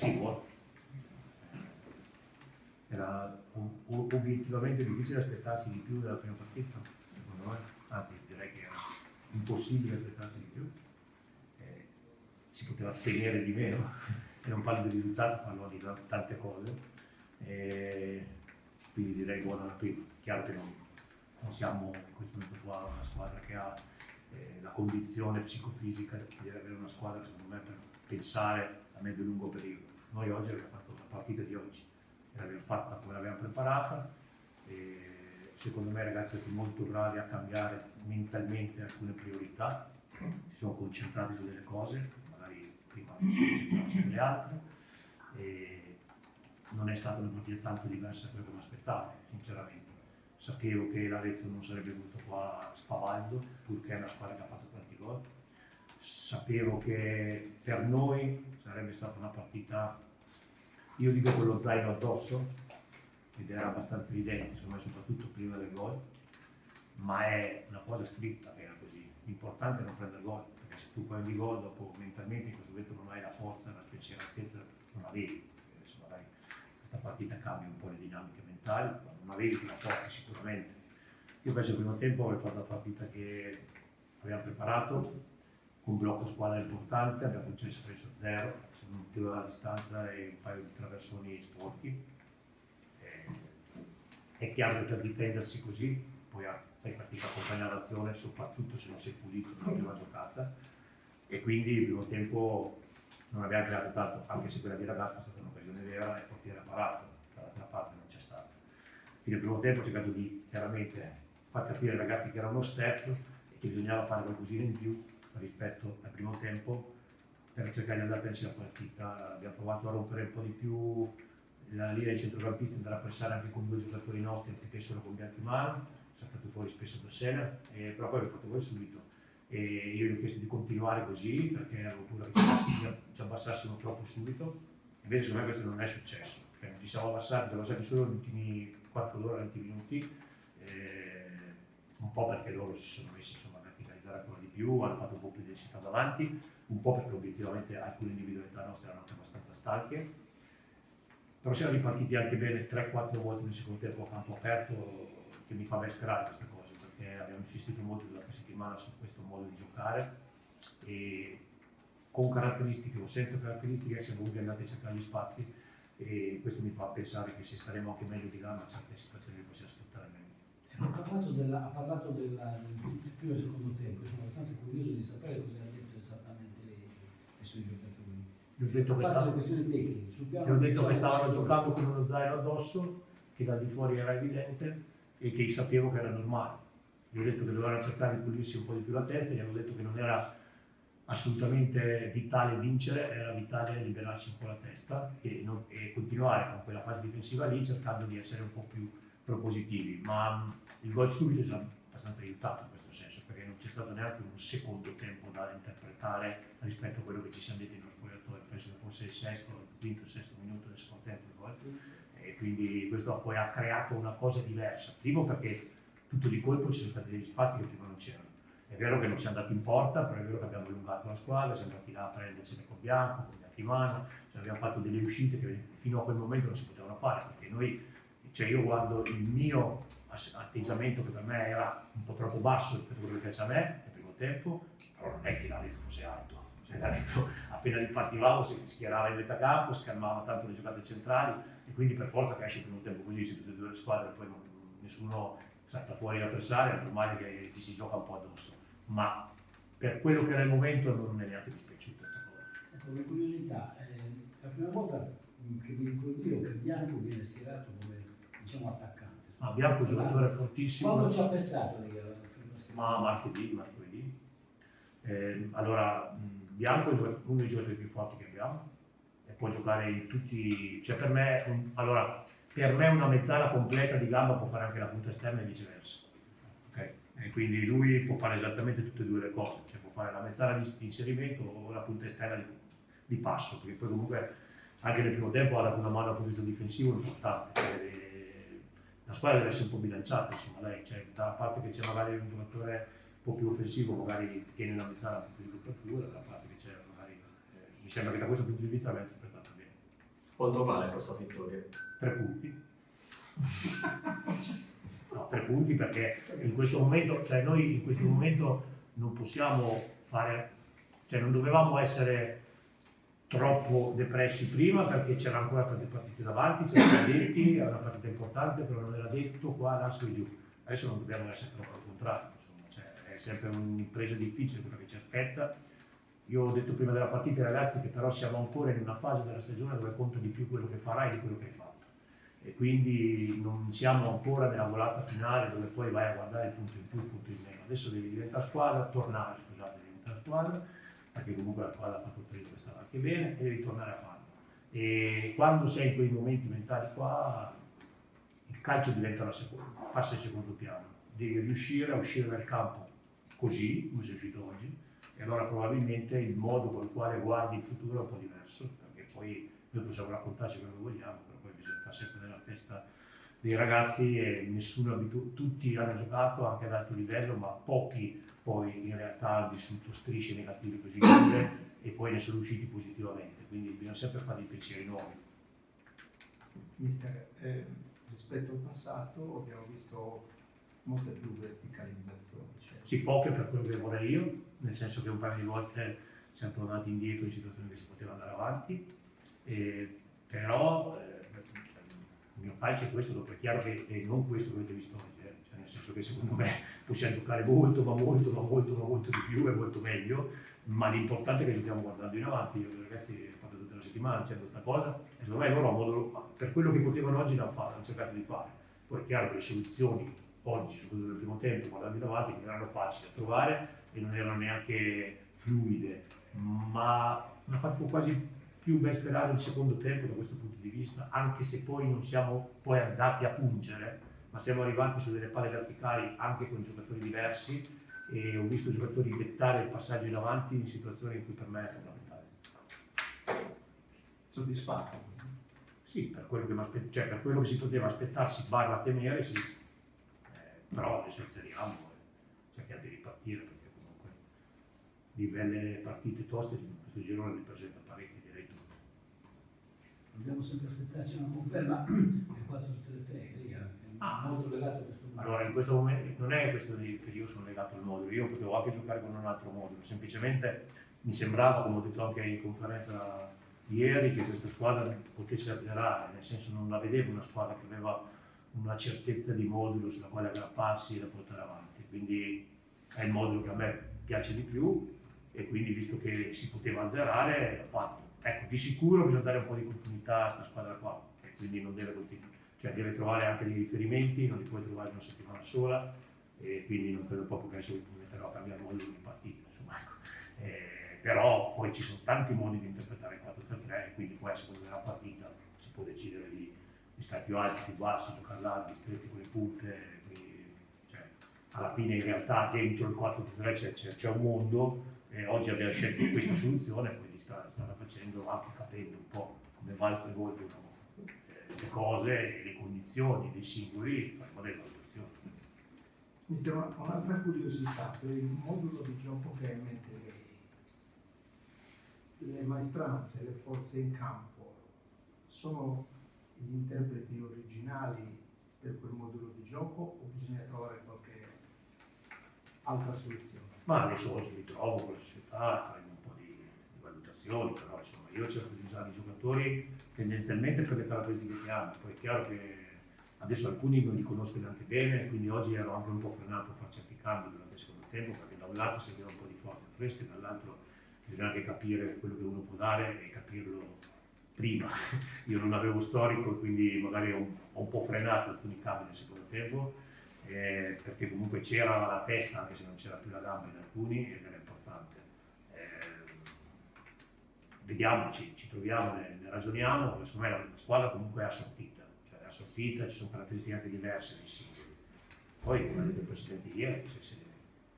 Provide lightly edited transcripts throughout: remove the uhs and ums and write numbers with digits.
Sì, buono. Era obiettivamente difficile aspettarsi di più dalla prima partita, secondo me, anzi direi che era impossibile aspettarsi di più. Si poteva ottenere di meno, e non parlo di risultati, parlo di tante cose. Quindi direi buona la prima. Chiaro che non siamo in questo momento qua una squadra che ha la condizione psicofisica di avere una squadra, secondo me, per pensare a medio-lungo periodo. Noi oggi abbiamo fatto la partita di oggi, l'abbiamo fatta come l'abbiamo preparata, e secondo me i ragazzi sono molto bravi a cambiare mentalmente alcune priorità, si sono concentrati su delle cose, magari prima si concentravano sulle altre, e non è stata una partita tanto diversa da quello che mi aspettavo, sinceramente. Sapevo che l'Arezzo non sarebbe venuto qua a spavaldo, purché è una squadra che ha fatto tanti gol. Sapevo che per noi sarebbe stata una partita, io dico con lo zaino addosso, ed era abbastanza evidente, secondo me, soprattutto prima del gol, ma è una cosa scritta che era così. L'importante è non prendere gol, perché se tu prendi gol dopo mentalmente in questo momento non hai la forza, la spensieratezza, non avevi. Adesso magari questa partita cambia un po' le dinamiche mentali, ma non avevi più la forza sicuramente. Io penso che il primo tempo avevo fatto la partita che abbiamo preparato, con un blocco squadra importante, abbiamo concesso penso 0, un tiro dalla distanza e un paio di traversoni sporchi. È chiaro che per difendersi così poi fai fatica a accompagnare l'azione, soprattutto se non sei pulito nella prima giocata, e quindi il primo tempo non abbiamo creato tanto, anche se quella di ragazza è stata un'occasione vera e il portiere ha parato, dall'altra parte non c'è stato. Fino al primo tempo ho cercato di chiaramente far capire ai ragazzi che era uno step e che bisognava fare qualcosina in più rispetto al primo tempo per cercare di andare a prendersi la partita. Abbiamo provato a rompere un po' di più la linea dei centrocampisti, andare a pressare anche con 2 giocatori nostri anziché solo con Bianchimano, è saltato fuori spesso Dossena, però poi abbiamo fatto voi subito, e io gli ho chiesto di continuare così perché avevo paura che ci abbassassimo troppo subito, invece secondo me questo non è successo, cioè non ci siamo abbassati solo negli ultimi 4 d'ora, 20 minuti, un po' perché loro si sono messi a verticalizzare ancora di più, hanno fatto un po' più di densità davanti, un po' perché obiettivamente alcune individualità nostre erano anche abbastanza stanche. Però siamo ripartiti anche bene 3-4 volte nel secondo tempo a campo aperto, che mi fa ben sperare queste cose, perché abbiamo insistito molto durante la settimana su questo modo di giocare, e con caratteristiche o senza caratteristiche siamo comunque andati a cercare gli spazi, e questo mi fa pensare che se staremo anche meglio di là, ma certe situazioni le possiamo sfruttare meglio. Ha parlato del primo e secondo tempo, sono abbastanza curioso di sapere cosa ha detto esattamente lei ai suoi giocatori. Gli ho detto che stavano giocando con uno zaino addosso, che da di fuori era evidente e che sapevo che era normale. Gli ho detto che dovevano cercare di pulirsi un po' di più la testa, gli hanno detto che non era assolutamente vitale vincere, era vitale liberarsi un po' la testa e continuare con quella fase difensiva lì, cercando di essere un po' più propositivi. Ma il gol subito ci ha abbastanza aiutato in questo senso, perché non c'è stato neanche un secondo tempo da interpretare rispetto a quello che ci siamo detti nello spogliatoio. Penso che fosse il quinto, sesto minuto del secondo tempo il gol, e quindi questo poi ha creato una cosa diversa. Primo perché tutto di colpo ci sono stati degli spazi che prima non c'erano. È vero che non siamo andati in porta, però è vero che abbiamo allungato la squadra, siamo andati là a prendercene con Bianco, con Bianchimano, cioè abbiamo fatto delle uscite che fino a quel momento non si potevano fare, perché noi, cioè io guardo il mio atteggiamento, che per me era un po' troppo basso rispetto a quello che piace a me nel primo tempo, però non è che l'Arezzo fosse alto, cioè l'Arezzo appena ripartivamo si schierava in metà campo, schermava tanto le giocate centrali, e quindi per forza che esce il primo tempo così, se tutte e due le squadre poi nessuno salta fuori l'avversario, è normale che ci si gioca un po' addosso, ma per quello che era il momento non mi è neanche dispiaciuta questa cosa. Come curiosità, la prima volta che mi ricordo io che Bianco viene schierato come, diciamo, attaccante. Bianco è un giocatore fortissimo. Quando ci ha pensato lei? Ma mercoledì. Allora, Bianco è uno dei giocatori più forti che abbiamo e può giocare in tutti, cioè per me, per me una mezzala completa di gamba può fare anche la punta esterna e viceversa. Okay? E quindi lui può fare esattamente tutte e due le cose, cioè può fare la mezzala di inserimento o la punta esterna di passo, perché poi comunque anche nel primo tempo ha dato una mano al punto di vista difensivo importante. La squadra deve essere un po' bilanciata, insomma, cioè, da parte che c'è magari un giocatore un po' più offensivo, magari tiene la mezzala un po' più di copertura, dalla parte che c'è magari mi sembra che da questo punto di vista l'abbia interpretata bene. Quanto vale questa vittoria? 3 punti. No, 3 punti perché in questo momento, cioè noi in questo momento non possiamo fare, cioè non dovevamo essere troppo depressi prima perché c'era ancora tante partite davanti, c'erano detti, era una partita importante, però non era detto qua, là, su e giù. Adesso non dobbiamo essere troppo al contrario, insomma, cioè, è sempre un'impresa difficile quella che ci aspetta. Io ho detto prima della partita ai ragazzi che però siamo ancora in una fase della stagione dove conta di più quello che farai di quello che hai fatto. E quindi non siamo ancora nella volata finale dove poi vai a guardare il punto in più, il punto in meno. Adesso devi diventare squadra, devi diventare squadra, perché comunque la squadra ha fatto il periodo che stava anche bene e devi tornare a farlo. E quando sei in quei momenti mentali qua, il calcio diventa passa in secondo piano. Devi riuscire a uscire dal campo così, come sei uscito oggi, e allora probabilmente il modo con il quale guardi il futuro è un po' diverso, perché poi noi possiamo raccontarci quello che vogliamo, però poi bisogna stare sempre nella testa dei ragazzi e tutti hanno giocato anche ad alto livello, ma pochi poi in realtà hanno vissuto strisce negative così grandi e poi ne sono usciti positivamente, quindi bisogna sempre fare dei pensieri nuovi. Mister, rispetto al passato abbiamo visto molte più verticalizzazioni. Cioè. Sì, poche per quello che vorrei io, nel senso che un paio di volte siamo tornati indietro in situazioni che si poteva andare avanti, però il mio calcio è questo, dopo è chiaro che è non questo che avete visto oggi, cioè nel senso che secondo me possiamo giocare molto di più e molto meglio, ma l'importante è che giochiamo guardando in avanti. Io ragazzi ho fatto tutta la settimana dicendo questa cosa e secondo me loro per quello che potevano oggi hanno cercato di fare. Poi è chiaro che le soluzioni oggi, soprattutto nel primo tempo, guardando in avanti, non erano facili da trovare e non erano neanche fluide, ma hanno fatto quasi più ben sperare il secondo tempo da questo punto di vista, anche se poi non siamo poi andati a pungere, ma siamo arrivati su delle palle verticali anche con giocatori diversi e ho visto giocatori dettare il passaggio in avanti in situazioni in cui per me è fondamentale. Soddisfatto? Sì, per quello per quello che si poteva aspettarsi barra temere, sì. Però adesso alzeriamo e cerchiamo di ripartire perché comunque di belle partite toste questo girone ne presenta parecchie, direi tu. Dobbiamo sempre aspettarci una conferma del 4-3-3, lei è molto legato a questo modo. Allora in questo momento non è questo che io sono legato al modulo, io potevo anche giocare con un altro modulo, semplicemente mi sembrava, come ho detto anche in conferenza ieri, che questa squadra potesse azzerare, nel senso non la vedevo una squadra che aveva una certezza di modulo sulla quale aggrapparsi e da portare avanti, quindi è il modulo che a me piace di più e quindi visto che si poteva azzerare l'ho fatto. Ecco, di sicuro bisogna dare un po' di continuità a questa squadra qua e quindi non deve continuare, cioè deve trovare anche dei riferimenti, non li puoi trovare in una settimana sola e quindi non credo proprio che adesso mi metterò a cambiare modulo in partita, insomma, ecco. Però poi ci sono tanti modi di interpretare il 4-3-3 e quindi poi a seconda della partita si può decidere di stare più alti, più bassi, giocare larghi, stretti con le punte, quindi, cioè, alla fine in realtà dentro il 4-3 c'è un mondo e oggi abbiamo scelto questa soluzione e poi li stanno facendo anche capendo un po' come evolvono le cose e le condizioni dei singoli, faremo delle valutazioni. Mister, un'altra curiosità per il modulo di gioco che ha in mente lei. Le maestranze, le forze in campo sono gli interpreti originali per quel modulo di gioco o bisogna trovare qualche altra soluzione? Ma adesso oggi mi trovo con la società, faremo un po' di valutazioni, però insomma io cerco di usare i giocatori tendenzialmente per le caratteristiche che hanno, poi è chiaro che adesso alcuni non li conosco neanche bene, quindi oggi ero anche un po' frenato a fare certi cambi durante il secondo tempo, perché da un lato serviva un po' di forza fresca e dall'altro bisogna anche capire quello che uno può dare e capirlo prima. Io non avevo storico, quindi magari ho un po' frenato alcuni cambi nel secondo tempo, perché comunque c'era la testa, anche se non c'era più la gamba in alcuni, ed era importante. Vediamo, ci troviamo, ne ragioniamo, secondo me la squadra comunque è assortita, ci sono caratteristiche anche diverse nei singoli. Poi, come ha detto il Presidente ieri,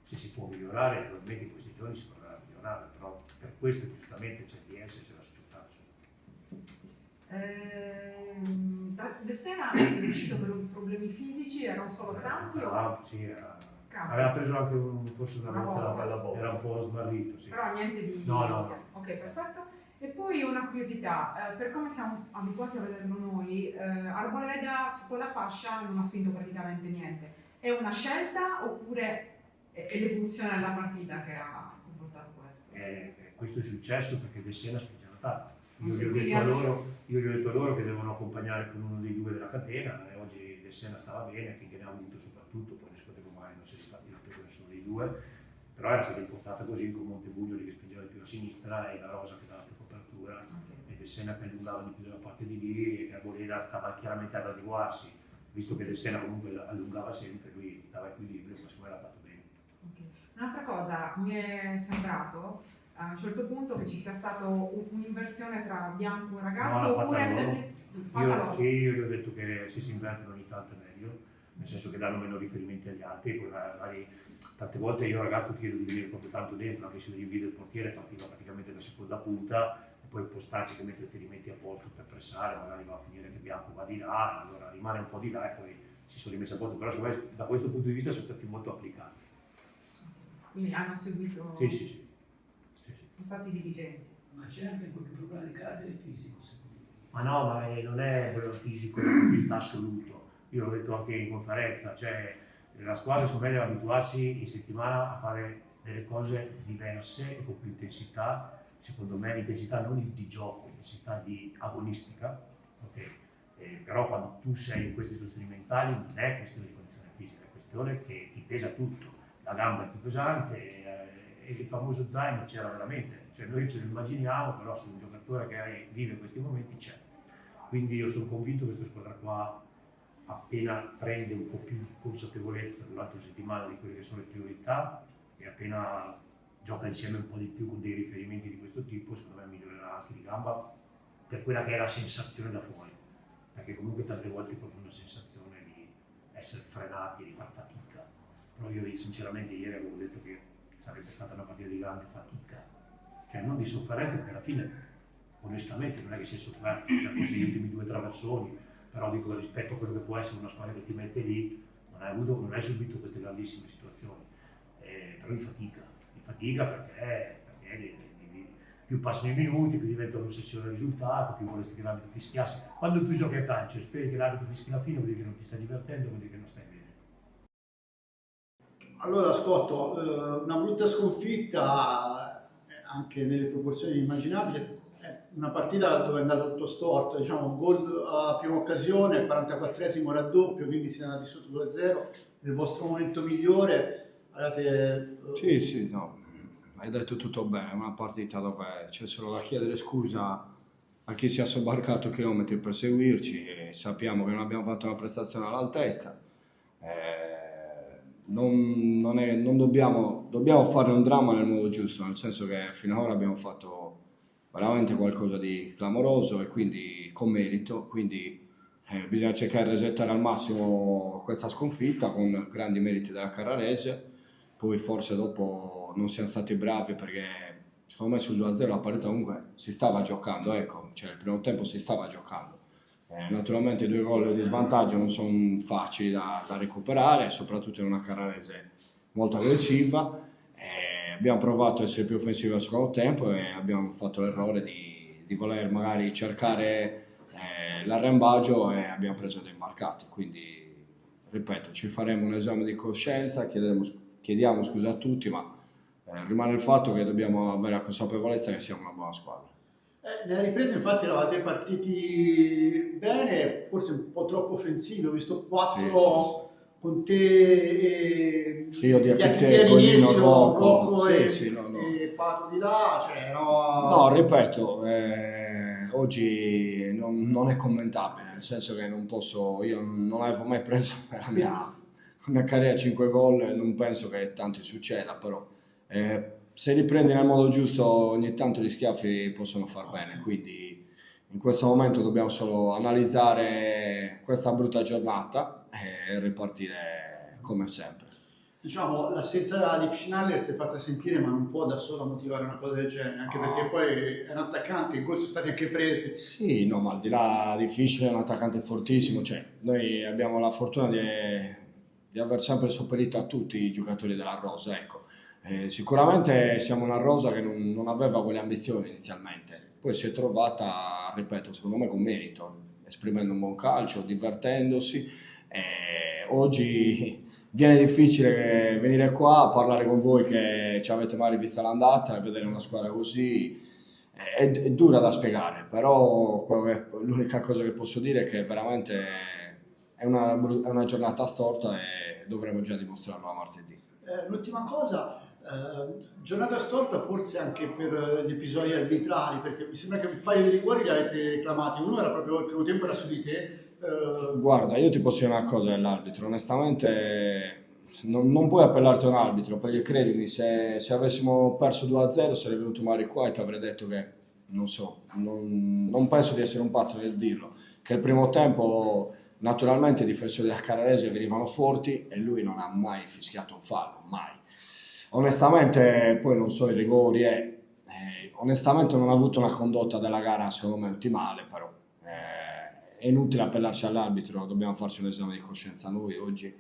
se si può migliorare, probabilmente in questi giorni si proverà a migliorare, però per questo giustamente c'è l'IS e c'è la società. De Sena è uscito per problemi fisici, erano solo crampi o Sì, crampi? aveva preso anche forse una Una volta, bella botta. era un po' smarrito. Sì. Però niente di... No. Ok. Ok, perfetto. E poi una curiosità, per come siamo abituati a vederlo noi, Arboleda su quella fascia non ha spinto praticamente niente. È una scelta oppure è l'evoluzione della partita che ha comportato questo? Questo è successo perché De Sena spingeva tanto. Io Ok, gli ho quindi detto a loro che devono accompagnare con uno dei due della catena e oggi De Sena stava bene finché ne ha vinto soprattutto, poi nel secondo mai non si è ripartito più con nessuno dei due, però era stata impostata così con Montebugnoli che spingeva di più a sinistra e la Rosa che dava più copertura Ok. e De Sena che allungava di più dalla parte di lì e Arboleda stava chiaramente ad adeguarsi, visto che De Sena comunque allungava sempre, lui dava equilibrio, ma secondo me l'ha fatto bene. Ok. Un'altra cosa, mi è sembrato a un certo punto che ci sia stata un'inversione tra bianco e ragazzo No, l'ha oppure fatta loro. fatta loro. Sì, io gli ho detto che se si invertono ogni tanto è meglio, nel senso che danno meno riferimenti agli altri, poi magari tante volte io ragazzo chiedo di venire proprio tanto dentro, anche se io vedo il portiere partiva praticamente da seconda punta e poi postarci che mentre ti rimetti a posto per pressare, magari va a finire che Bianco va di là, allora rimane un po' di là e poi si sono rimessi a posto, però secondo me da questo punto di vista sono stati molto applicati. Quindi hanno seguito, Sì, sì, sì. Sì, sì. sono stati diligenti. Ma c'è anche qualche problema di carattere fisico, secondo me. Ma no, ma non è quello fisico dal punto di vista assoluto. Io l'ho detto anche in conferenza, cioè la squadra secondo me deve abituarsi in settimana a fare delle cose diverse e con più intensità, secondo me l'intensità non di gioco, l'intensità di agonistica, ok? Però quando tu sei in queste situazioni mentali non è questione di condizione fisica, è questione che ti pesa tutto, la gamba è più pesante e il famoso zaino c'era veramente, cioè noi ce lo immaginiamo, però su un giocatore che vive questi momenti c'è. Quindi io sono convinto che questa squadra qua, appena prende un po' più di consapevolezza durante la settimana di quelle che sono le priorità e appena gioca insieme un po' di più con dei riferimenti di questo tipo, secondo me migliorerà anche di gamba per quella che è la sensazione da fuori, perché comunque tante volte è proprio una sensazione di essere frenati e di far fatica. Però io sinceramente ieri avevo detto che sarebbe stata una partita di grande fatica, cioè non di sofferenza, perché alla fine onestamente non è che si è sofferto, cioè forse gli ultimi due traversoni, però dico rispetto a quello che può essere una squadra che ti mette lì, non hai subito queste grandissime situazioni, però di fatica perché più passano i minuti, più diventa un'ossessione al risultato, più vorresti che l'arbitro fischiasse. Quando tu giochi a calcio e speri che l'arbitro fischi la fine, vuol dire che non ti stai divertendo, vuol dire che non stai bene. Allora, Scotto, una brutta sconfitta, anche nelle proporzioni immaginabili, è una partita dove è andato tutto storto, diciamo, gol a prima occasione, 44esimo raddoppio, quindi siete andati sotto 2-0, nel vostro momento migliore, avete... Sì, no, hai detto tutto bene, è una partita dove c'è solo da chiedere scusa a chi si è sobbarcato chilometri per seguirci e sappiamo che non abbiamo fatto una prestazione all'altezza. Non dobbiamo fare un dramma nel modo giusto, nel senso che finora abbiamo fatto veramente qualcosa di clamoroso e quindi con merito, quindi bisogna cercare di resettare al massimo questa sconfitta con grandi meriti della Carrarese. Poi forse dopo non siamo stati bravi perché secondo me sul 2-0 la partita comunque si stava giocando, ecco, cioè il primo tempo si stava giocando. Naturalmente 2 gol di svantaggio non sono facili da recuperare, soprattutto in una Carrarese molto aggressiva. Abbiamo provato a essere più offensivi al secondo tempo e abbiamo fatto l'errore di voler magari cercare l'arrembaggio e abbiamo preso dei marcati. Quindi, ripeto, ci faremo un esame di coscienza, chiediamo scusa a tutti, ma rimane il fatto che dobbiamo avere la consapevolezza che siamo una buona squadra. Nella ripresa infatti eravate partiti bene, forse un po' troppo offensivi, ho visto 4 con te e io di Achitè, Golino, Rocco e Pato di là, cioè no, ripeto, oggi non è commentabile, nel senso che io non avevo mai preso per la mia carriera 5 gol, non penso che tanto succeda, però se li prendi nel modo giusto ogni tanto gli schiaffi possono far bene, quindi in questo momento dobbiamo solo analizzare questa brutta giornata e ripartire come sempre. Diciamo, l'assenza di Schneider si è fatta sentire, ma non può da sola motivare una cosa del genere, anche perché poi è un attaccante, i gol sono stati anche presi. Sì, no, ma al di là di Fischer è un attaccante fortissimo, cioè noi abbiamo la fortuna di aver sempre sopperito a tutti i giocatori della rosa, ecco. Sicuramente siamo una rosa che non aveva quelle ambizioni inizialmente, poi si è trovata, ripeto, secondo me con merito, esprimendo un buon calcio, divertendosi. Oggi viene difficile venire qua a parlare con voi che ci avete mai vista l'andata e vedere una squadra così. È dura da spiegare, però l'unica cosa che posso dire è che veramente è una giornata storta e dovremo già dimostrarlo a martedì. L'ultima cosa, giornata storta forse anche per gli episodi arbitrali, perché mi sembra che un paio di rigori li avete reclamati, uno era proprio il primo tempo, era su di te. Guarda, io ti posso dire una cosa dell'arbitro, onestamente non puoi appellarti a un arbitro, perché credimi, se avessimo perso 2-0 sarei venuto magari qua e ti avrei detto che, non so, non penso di essere un pazzo nel dirlo, che il primo tempo naturalmente i difensori del Carrarese venivano forti e lui non ha mai fischiato un fallo, mai. Onestamente poi non so i rigori onestamente non ha avuto una condotta della gara secondo me ottimale, però è inutile appellarci all'arbitro, dobbiamo farci un esame di coscienza noi oggi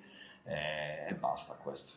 e basta questo.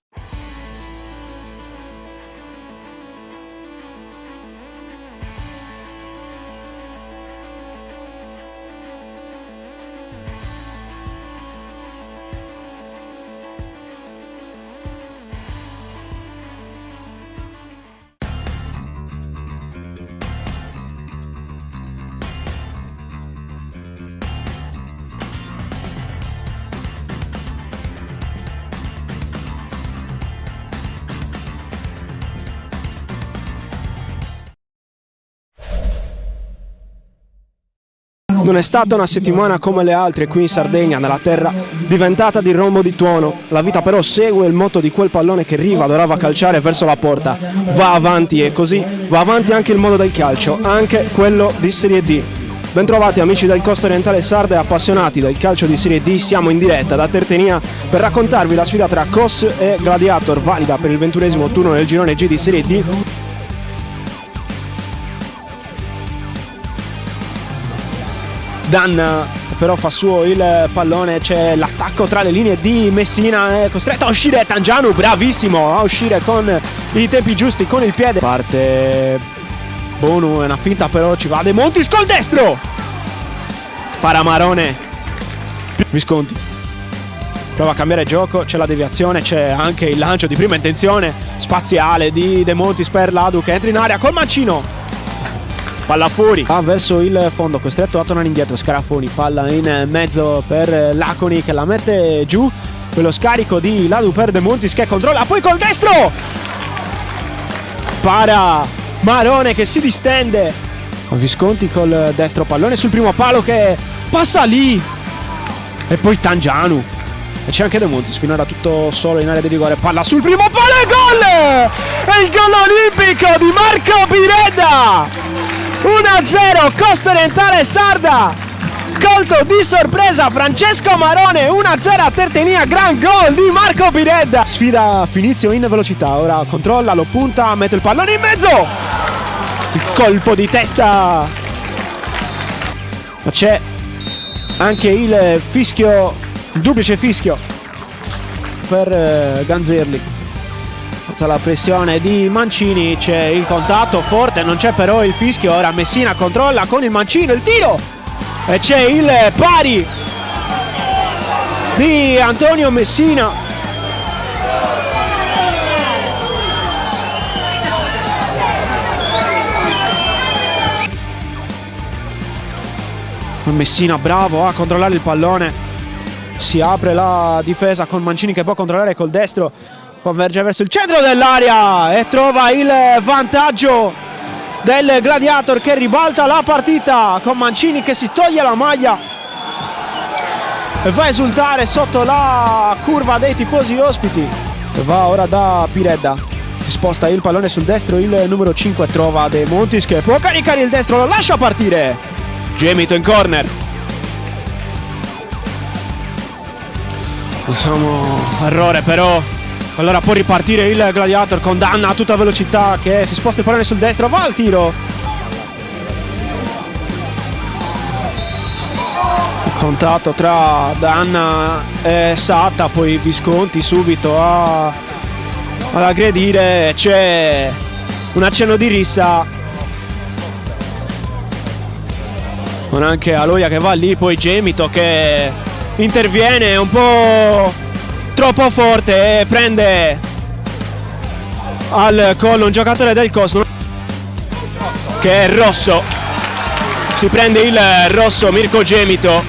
Non è stata una settimana come le altre qui in Sardegna, nella terra diventata di rombo di tuono. La vita però segue il moto di quel pallone che Riva adorava calciare verso la porta. Va avanti e così va avanti anche il mondo del calcio, anche quello di Serie D. Bentrovati amici del Costa Orientale Sarda e appassionati del calcio di Serie D, siamo in diretta da Tertenia per raccontarvi la sfida tra COS e Gladiator, valida per il 21esimo turno del girone G di Serie D. Dan però fa suo il pallone, c'è l'attacco tra le linee di Messina, è costretto a uscire Tangianu, bravissimo a uscire con i tempi giusti, con il piede. Parte Bonu, è una finta però ci va De Montis col destro, Paramarone, Visconti prova a cambiare gioco, c'è la deviazione, c'è anche il lancio di prima intenzione spaziale di De Montis per Ladu che entra in area col mancino. Palla fuori, va verso il fondo, costretto a tornare indietro, Scarafoni, palla in mezzo per Laconi che la mette giù, quello scarico di Ladu per De Montis che controlla, poi col destro! Para Marone che si distende, Visconti col destro, pallone sul primo palo che passa lì, e poi Tangianu, e c'è anche De Montis, finora tutto solo in area di rigore, palla sul primo palo e gol! È il gol olimpico di Marco Piredda! 1-0 Costa Orientale Sarda, colto di sorpresa Francesco Marone, 1-0 a Tertenia, gran gol di Marco Piredda. Sfida Finizio in velocità, ora controlla, lo punta, mette il pallone in mezzo, il colpo di testa, ma c'è anche il fischio, il duplice fischio per Ganzerli. La pressione di Mancini, c'è il contatto forte, non c'è però il fischio, ora Messina controlla con il mancino, il tiro e c'è il pari di Antonio Messina. Messina bravo a controllare il pallone, si apre la difesa con Mancini che può controllare col destro, converge verso il centro dell'area e trova il vantaggio del Gladiator che ribalta la partita con Mancini che si toglie la maglia e va a esultare sotto la curva dei tifosi ospiti. E va ora da Piredda, si sposta il pallone sul destro, il numero 5 trova De Montis che può caricare il destro, lo lascia partire, Gemito in corner. Insomma, errore però. Allora può ripartire il Gladiator con Danna a tutta velocità che si sposta il pallone sul destro, va al tiro. Il contatto tra Danna e Satta, poi Visconti subito a ad aggredire, c'è un accenno di rissa con anche Aloia che va lì, poi Gemito che interviene un po' troppo forte e prende al collo un giocatore del Cosno che è Rosso. Si prende il rosso Mirko Gemito,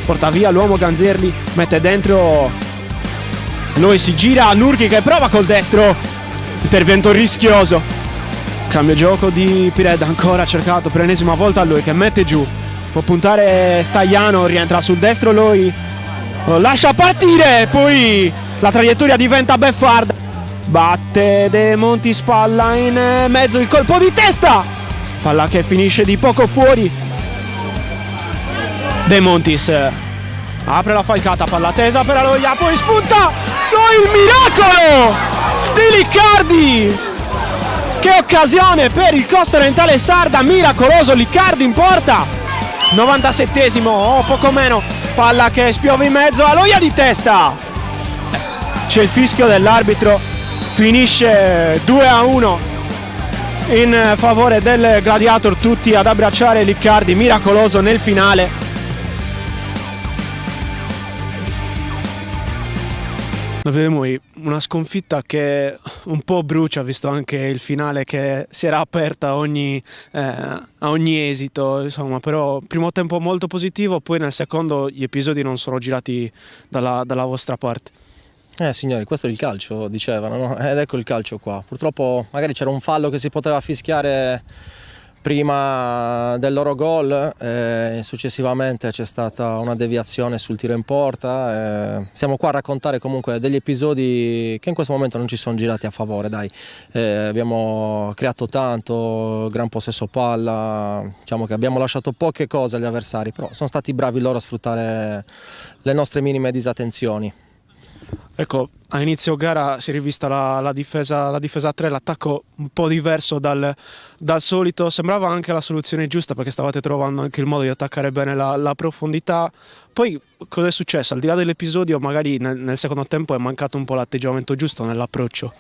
porta via l'uomo Ganzerli, mette dentro, lui si gira, Nurki che prova col destro, intervento rischioso, cambio gioco di Pired, ancora cercato per l'ennesima volta lui che mette giù, può puntare Stagliano, rientra sul destro lui, lo lascia partire, poi la traiettoria diventa beffarda, batte De Monti, spalla in mezzo, il colpo di testa, palla che finisce di poco fuori. De Montis apre la falcata, palla tesa per Aloia, poi spunta il miracolo di Liccardi. Che occasione per il Costa Orientale Sarda, miracoloso Liccardi in porta. 97esimo o poco meno, palla che spiove in mezzo, Aloia di testa. C'è il fischio dell'arbitro, finisce 2-1 in favore del Gladiator, tutti ad abbracciare Liccardi, miracoloso nel finale. Vedremo una sconfitta che un po' brucia, visto anche il finale che si era aperta a ogni esito, insomma, però primo tempo molto positivo, poi nel secondo gli episodi non sono girati dalla vostra parte. Signori, questo è il calcio, dicevano, no? Ed ecco il calcio qua. Purtroppo magari c'era un fallo che si poteva fischiare prima del loro gol, successivamente c'è stata una deviazione sul tiro in porta. Siamo qua a raccontare comunque degli episodi che in questo momento non ci sono girati a favore, dai. Abbiamo creato tanto, gran possesso palla, diciamo che abbiamo lasciato poche cose agli avversari, però sono stati bravi loro a sfruttare le nostre minime disattenzioni. Ecco, a inizio gara si è rivista la difesa 3, l'attacco un po' diverso dal solito, sembrava anche la soluzione giusta perché stavate trovando anche il modo di attaccare bene la profondità. Poi cosa è successo? Al di là dell'episodio magari nel secondo tempo è mancato un po' l'atteggiamento giusto nell'approccio.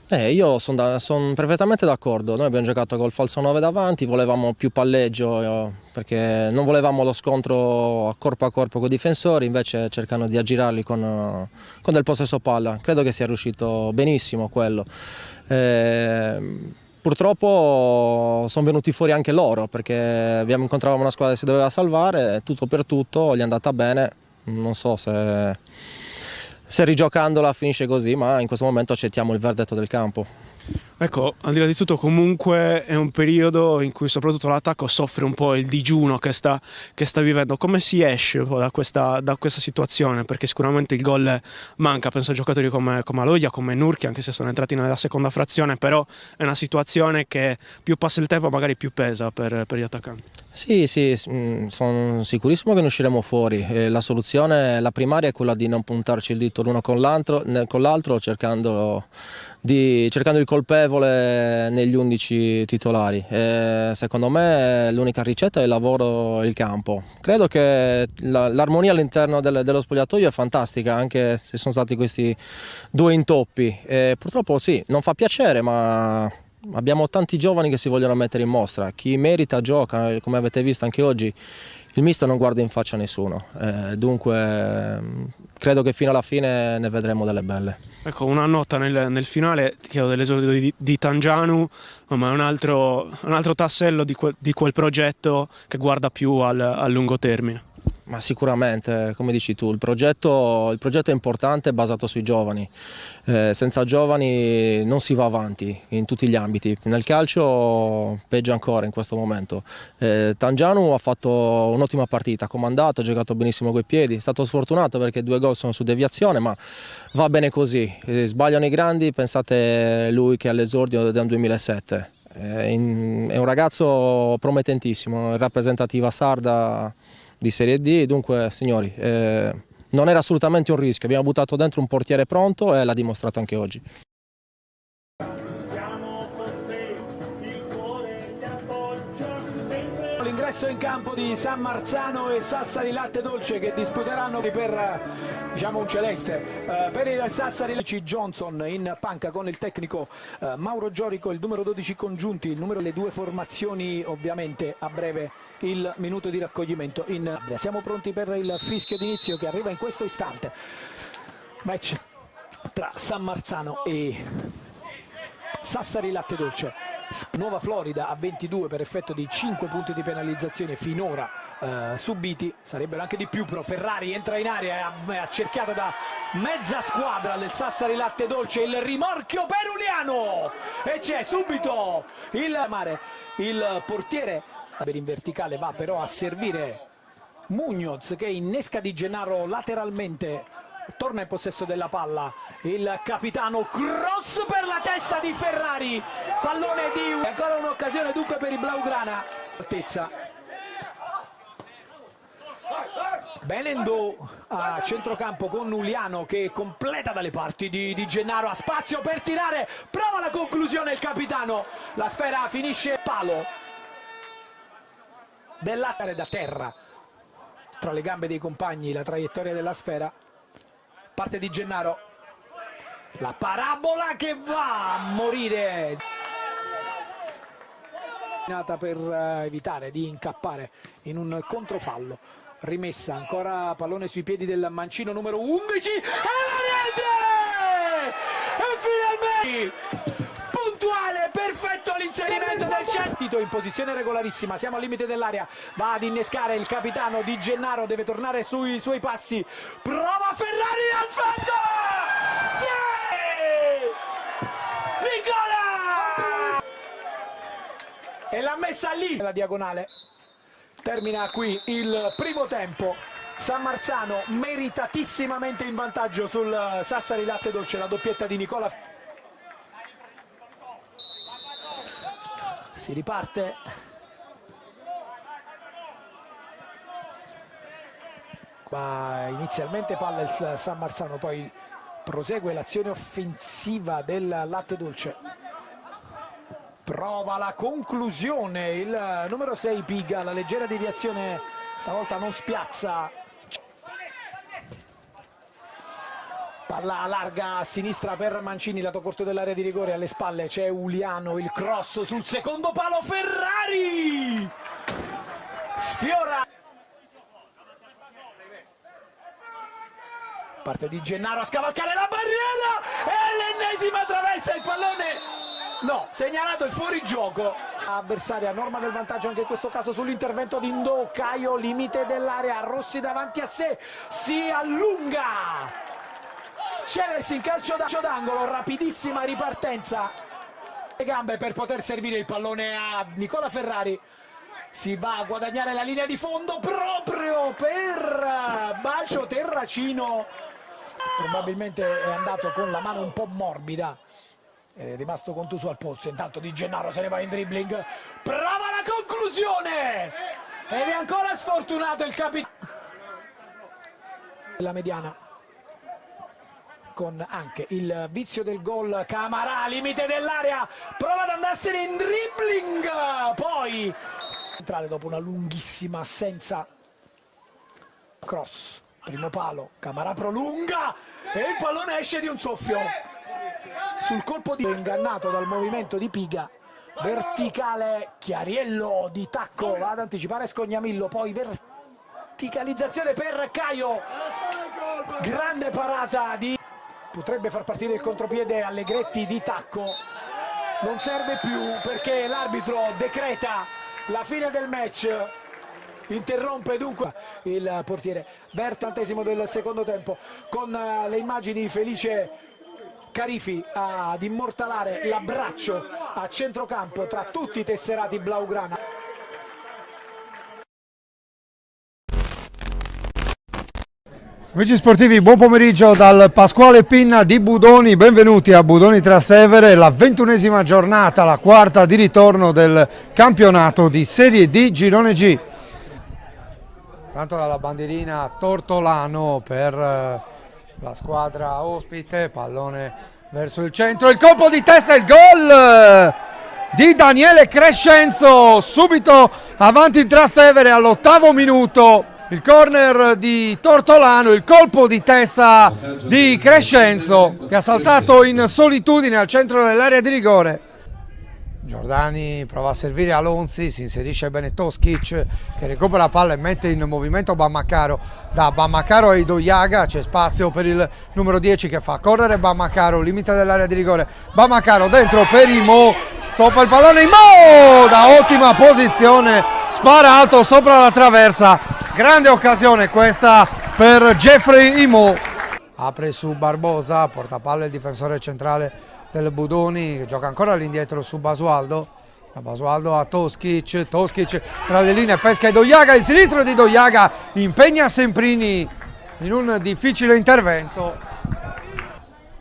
Io sono perfettamente d'accordo, noi abbiamo giocato col falso 9 davanti, volevamo più palleggio perché non volevamo lo scontro a corpo con i difensori, invece cercano di aggirarli con del possesso palla, credo che sia riuscito benissimo quello. Purtroppo sono venuti fuori anche loro perché incontravamo una squadra che si doveva salvare, tutto per tutto, gli è andata bene, non so se rigiocandola finisce così, ma in questo momento accettiamo il verdetto del campo. Ecco, al di là di tutto comunque è un periodo in cui soprattutto l'attacco soffre un po' il digiuno che sta vivendo. Come si esce un po' da questa situazione? Perché sicuramente il gol manca, penso a giocatori come Aloia, come Nurki, anche se sono entrati nella seconda frazione, però è una situazione che più passa il tempo magari più pesa per gli attaccanti. Sì, sono sicurissimo che ne usciremo fuori. La soluzione, la primaria, è quella di non puntarci il dito l'uno con l'altro, cercando il colpevole negli 11 titolari. Secondo me l'unica ricetta è il lavoro e il campo. Credo che l'armonia all'interno dello spogliatoio è fantastica, anche se sono stati questi due intoppi. Purtroppo sì, non fa piacere, ma abbiamo tanti giovani che si vogliono mettere in mostra. Chi merita gioca, come avete visto anche oggi. Il mister non guarda in faccia a nessuno, dunque credo che fino alla fine ne vedremo delle belle. Ecco, una nota nel finale, chiedo dell'esordio di Tangianu, ma è un altro tassello di quel progetto che guarda più al lungo termine. Ma sicuramente, come dici tu, il progetto è importante, è basato sui giovani. Senza giovani non si va avanti in tutti gli ambiti. Nel calcio peggio ancora in questo momento. Tangianu ha fatto un'ottima partita, ha comandato, ha giocato benissimo coi piedi. È stato sfortunato perché 2 gol sono su deviazione, ma va bene così. Sbagliano i grandi, pensate lui che all'esordio del 2007. È un ragazzo promettentissimo, rappresentativa sarda di Serie D, dunque signori, non era assolutamente un rischio, abbiamo buttato dentro un portiere pronto e l'ha dimostrato anche oggi. l'ingresso in campo di San Marzano e Sassari Latte Dolce, che disputeranno per, diciamo, un celeste. Per il Sassari Johnson in panca con il tecnico Mauro Giorico, il numero 12 Congiunti, il numero delle due formazioni. Ovviamente a breve il minuto di raccoglimento siamo pronti per il fischio d'inizio che arriva in questo istante. Match tra San Marzano e Sassari Latte Dolce. Nuova Florida a 22 per effetto di 5 punti di penalizzazione finora subiti, sarebbero anche di più, però Ferrari entra in area, è accerchiato da mezza squadra del Sassari Latte Dolce, il rimorchio per Uliano e c'è subito il portiere in verticale, va però a servire Muñoz che innesca Di Gennaro lateralmente, torna in possesso della palla il capitano, cross per la testa di Ferrari, pallone di ancora un'occasione dunque per i blaugrana, altezza. Benendo a centrocampo con Uliano che completa dalle parti di Gennaro, ha spazio per tirare, prova la conclusione il capitano, la sfera finisce palo dell'attare da terra tra le gambe dei compagni, la traiettoria della sfera, parte di Gennaro, la parabola che va a morire per evitare di incappare in un controfallo. Rimessa, ancora pallone sui piedi del mancino numero 11 e la rete! E finalmente puntuale, perfetto l'inserimento del Certito in posizione regolarissima, siamo al limite dell'area, va ad innescare il capitano Di Gennaro, deve tornare sui suoi passi, prova Ferrari al sfondo! Nicola! E l'ha messa lì la diagonale. Termina qui il primo tempo, San Marzano meritatissimamente in vantaggio sul Sassari Latte Dolce, la doppietta di Nicola. Si riparte. Qua inizialmente palla il San Marzano, poi prosegue l'azione offensiva del Latte Dolce. Prova la conclusione il numero 6 Piga, la leggera deviazione stavolta non spiazza. Palla larga a sinistra per Mancini, lato corto dell'area di rigore, alle spalle c'è Uliano, il cross sul secondo palo, Ferrari! Sfiora! Parte di Gennaro a scavalcare la barriera e l'ennesima traversa, il pallone! No, segnalato il fuorigioco. Avversaria, norma del vantaggio anche in questo caso sull'intervento di Indò. Caio, limite dell'area, Rossi davanti a sé, si allunga. Celersi in calcio d'angolo, rapidissima ripartenza. Le gambe per poter servire il pallone a Nicola Ferrari. Si va a guadagnare la linea di fondo proprio per Bacio Terracino. Probabilmente è andato con la mano un po' morbida. È rimasto contuso al polso, intanto Di Gennaro se ne va in dribbling, prova la conclusione ed è ancora sfortunato il capitano. La mediana con anche il vizio del gol, Camarà limite dell'area, prova ad andarsene in dribbling, poi entrare dopo una lunghissima assenza, cross, primo palo, Camarà prolunga e il pallone esce di un soffio. Sul colpo di ingannato dal movimento di Piga, verticale, Chiariello di tacco, va ad anticipare Scognamillo, poi verticalizzazione per Caio, grande parata di... potrebbe far partire il contropiede Allegretti di tacco, non serve più perché l'arbitro decreta la fine del match, interrompe dunque il portiere. Ventesimo del secondo tempo con le immagini di Felice Carifi ad immortalare l'abbraccio a centrocampo tra tutti i tesserati blaugrana. Amici sportivi, buon pomeriggio dal Pasquale Pinna di Budoni, benvenuti a Budoni Trastevere, la 21esima giornata, la quarta di ritorno del campionato di Serie D Girone G. Tanto dalla bandierina Tortolano per la squadra ospite, pallone verso il centro, il colpo di testa e il gol di Daniele Crescenzo, subito avanti in Trastevere all'8° minuto. Il corner di Tortolano, il colpo di testa di Crescenzo che ha saltato in solitudine al centro dell'area di rigore. Giordani prova a servire Alonzi, si inserisce bene Toskic che recupera la palla e mette in movimento Bammacaro. Da Bammacaro a Idoiaga, c'è spazio per il numero 10 che fa correre Bammacaro, limite dell'area di rigore. Bammacaro dentro per Imo, stoppa il pallone Imo, da ottima posizione, spara alto sopra la traversa. Grande occasione questa per Jeffrey Imo. Apre su Barbosa, porta palla il difensore centrale del Budoni che gioca ancora all'indietro su Basualdo. Da Basualdo a Toskic, Toskic tra le linee pesca Idoiaga, il sinistro di Idoiaga impegna Semprini in un difficile intervento.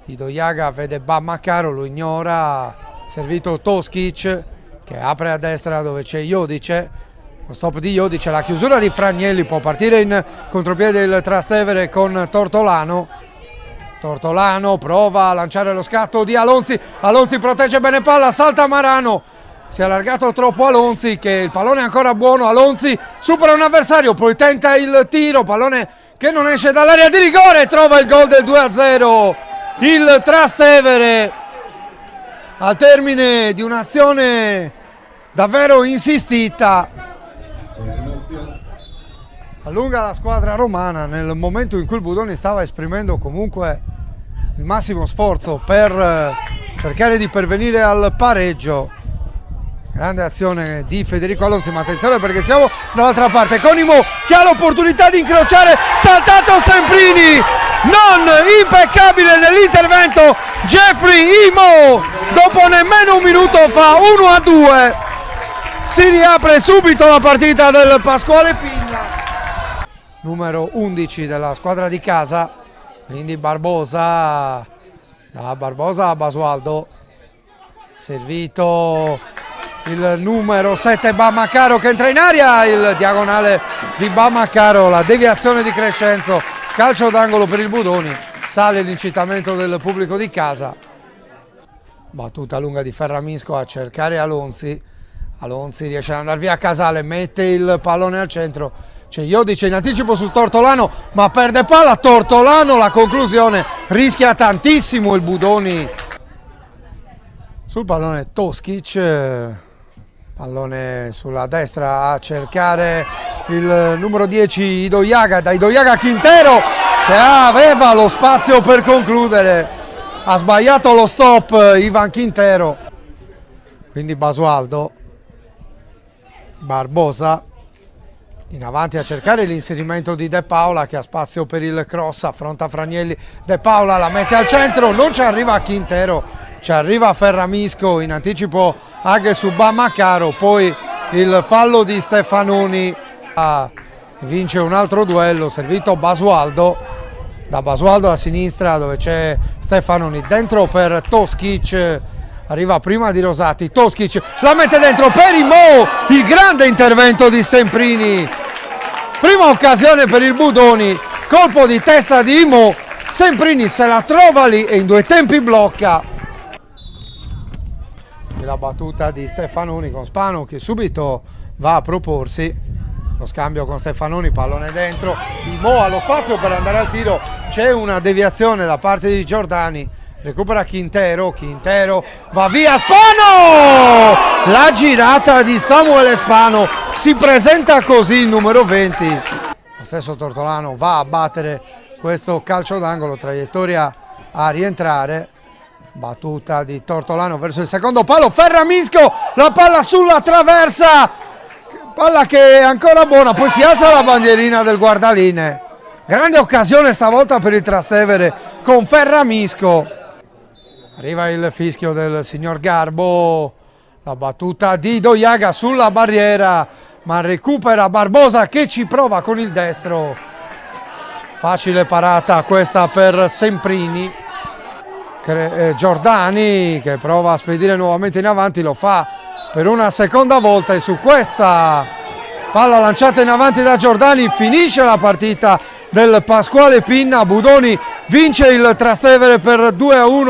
Idoiaga vede Bammacaro, lo ignora, servito Toskic che apre a destra dove c'è Iodice. Lo stop di Iodice, la chiusura di Fragnelli, può partire in contropiede il Trastevere con Tortolano. Tortolano prova a lanciare lo scatto di Alonzi, Alonzi protegge bene palla, salta Marano, si è allargato troppo Alonzi che il pallone è ancora buono, Alonzi supera un avversario, poi tenta il tiro, pallone che non esce dall'area di rigore, trova il gol del 2-0, il Trastevere al termine di un'azione davvero insistita. Allunga la squadra romana nel momento in cui il Budoni stava esprimendo comunque il massimo sforzo per cercare di pervenire al pareggio. Grande azione di Federico Alonzi, ma attenzione perché siamo dall'altra parte con Imo che ha l'opportunità di incrociare, saltato Semprini, non impeccabile nell'intervento Jeffrey Imo, dopo nemmeno un minuto fa 1-2, si riapre subito la partita del Pasquale Pinna. Numero 11 della squadra di casa, quindi Barbosa, da Barbosa a Basualdo, servito il numero 7 Bammacaro che entra in aria, il diagonale di Bammacaro, la deviazione di Crescenzo, calcio d'angolo per il Budoni, sale l'incitamento del pubblico di casa. Battuta lunga di Ferramisco a cercare Alonzi, Alonzi riesce ad andare via Casale, mette il pallone al centro, c'è Iodice in anticipo su Tortolano ma perde palla, Tortolano, la conclusione, rischia tantissimo il Budoni. Sul pallone Toskic, pallone sulla destra a cercare il numero 10 Idoiaga, da Idoiaga a Quintero che aveva lo spazio per concludere, ha sbagliato lo stop Ivan Quintero, quindi Basualdo, Barbosa in avanti a cercare l'inserimento di De Paola che ha spazio per il cross, affronta Fragnelli, De Paola la mette al centro, non ci arriva Quintero, ci arriva Ferramisco, in anticipo anche su Bammacaro, poi il fallo di Stefanoni, vince un altro duello, servito Basualdo, da Basualdo a sinistra dove c'è Stefanoni, dentro per Toskic, arriva prima di Rosati, Toskic la mette dentro per Imo, il grande intervento di Semprini, prima occasione per il Budoni, colpo di testa di Imo, Semprini se la trova lì e in due tempi blocca. E la battuta di Stefanoni con Spano che subito va a proporsi, lo scambio con Stefanoni, pallone dentro, Imo ha lo spazio per andare al tiro, c'è una deviazione da parte di Giordani, recupera Quintero, Quintero va via, Spano! La girata di Samuele Spano, si presenta così il numero 20. Lo stesso Tortolano va a battere questo calcio d'angolo, traiettoria a rientrare. Battuta di Tortolano verso il secondo palo, Ferramisco, la palla sulla traversa, palla che è ancora buona, poi si alza la bandierina del guardaline. Grande occasione stavolta per il Trastevere con Ferramisco. Arriva il fischio del signor Garbo, la battuta di Idoiaga sulla barriera, ma recupera Barbosa che ci prova con il destro. Facile parata questa per Semprini. Giordani che prova a spedire nuovamente in avanti, lo fa per una seconda volta e su questa palla lanciata in avanti da Giordani finisce la partita del Pasquale Pinna. Budoni vince il Trastevere per 2-1.